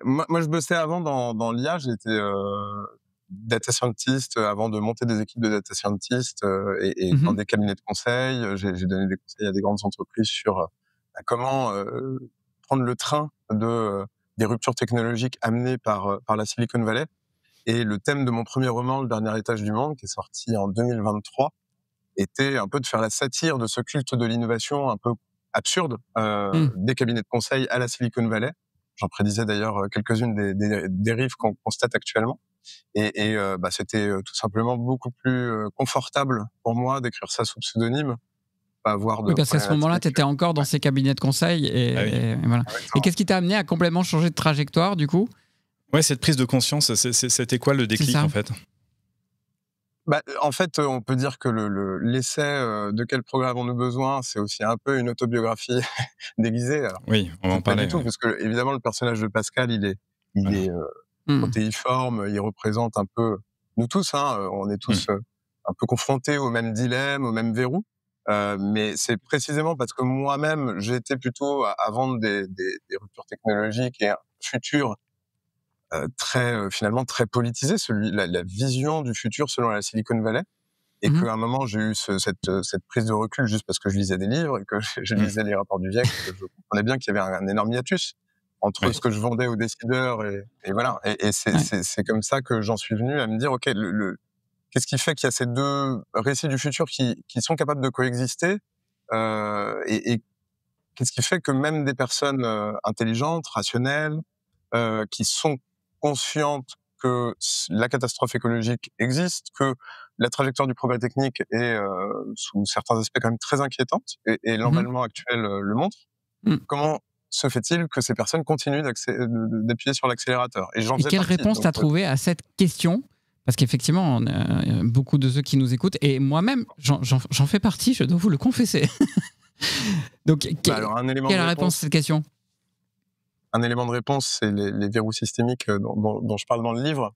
Moi, je bossais avant dans l'IA. J'étais data scientist avant de monter des équipes de data scientist et dans Mmh. des cabinets de conseil. J'ai donné des conseils à des grandes entreprises sur comment prendre le train des ruptures technologiques amenées par la Silicon Valley. Et le thème de mon premier roman, Le dernier étage du monde, qui est sorti en 2023, était un peu de faire la satire de ce culte de l'innovation un peu absurde Mmh. des cabinets de conseil à la Silicon Valley. J'en prédisais d'ailleurs quelques-unes des dérives qu'on constate actuellement. C'était tout simplement beaucoup plus confortable pour moi d'écrire ça sous pseudonyme, pas avoir Oui, de parce qu'à ce moment-là, tu problématiques. étais encore dans ces cabinets de conseil Ah oui. et voilà. Et Exactement. qu'est-ce qui t'a amené à complètement changer de trajectoire, du coup? Ouais, cette prise de conscience, c'était quoi le C'est déclic, ça? en fait? En fait, on peut dire que l'essai de quel progrès avons-nous besoin, c'est aussi un peu une autobiographie déguisée. Alors, Oui, on va en peut-être pas du parler, tout, ouais. parce que évidemment le personnage de Pascal, il Voilà. est Mmh. protéiforme, il représente un peu nous tous, hein, on est Mmh. tous un peu confrontés aux mêmes dilemmes, aux mêmes verrous. Mais c'est précisément parce que moi-même, j'ai été plutôt à vendre des ruptures technologiques et un futur finalement très politisé, la vision du futur selon la Silicon Valley. Et Mmh. qu'à un moment, j'ai eu cette prise de recul juste parce que je lisais des livres et que je Mmh. lisais les rapports du GIEC, que je comprenais bien qu'il y avait un énorme hiatus entre ce Oui. que je vendais aux décideurs et voilà. Et Ouais. c'est comme ça que j'en suis venu à me dire, OK, qu'est-ce qui fait qu'il y a ces deux récits du futur qui sont capables de coexister, et qu'est-ce qui fait que même des personnes intelligentes, rationnelles, qui sont conscientes que la catastrophe écologique existe, que la trajectoire du progrès technique est, sous certains aspects, quand même très inquiétante, et Mmh. l'emballement actuel le montre. Mmh. Comment se fait-il que ces personnes continuent d'appuyer sur l'accélérateur? Et j'en Et faisais quelle partie. réponse Donc, t'as trouvé à cette question? Parce qu'effectivement, on a beaucoup de ceux qui nous écoutent et moi-même, j'en fais partie, je dois vous le confesser. Donc, alors quelle est la réponse à cette question? un élément de réponse, c'est les verrous systémiques dont je parle dans le livre.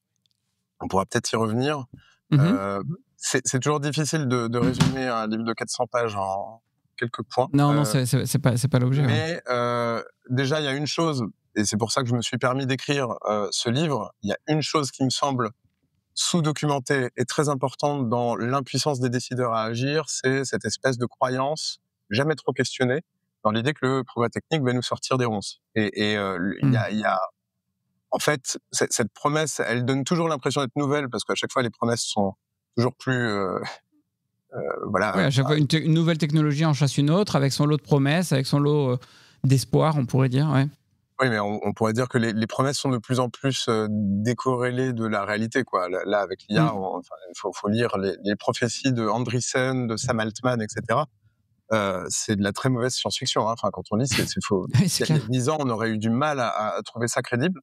On pourra peut-être y revenir. Mmh. Euh, c'est toujours difficile de résumer un livre de 400 pages en quelques points. Non, non, c'est pas l'objet, ouais. Mais déjà, il y a une chose, et c'est pour ça que je me suis permis d'écrire ce livre. Il y a une chose qui me semble sous-documentée et très importante dans l'impuissance des décideurs à agir, c'est cette espèce de croyance jamais trop questionnée dans l'idée que le progrès technique va nous sortir des ronces. Mmh. Il y a en fait, cette promesse, elle donne toujours l'impression d'être nouvelle parce qu'à chaque fois, les promesses sont toujours plus, Ouais, voilà. à chaque fois, une nouvelle technologie en chasse une autre, avec son lot de promesses, avec son lot, d'espoir, on pourrait dire, ouais. Oui, mais on pourrait dire que les promesses sont de plus en plus décorrélées de la réalité, quoi. Là, avec l'IA, Mmh. enfin, faut lire les prophéties de Andreessen, de Sam Altman, etc. C'est de la très mauvaise science-fiction, hein. Enfin, quand on lit, c'est faux. Ouais, Il c'est y a clair. 10 ans, on aurait eu du mal à trouver ça crédible.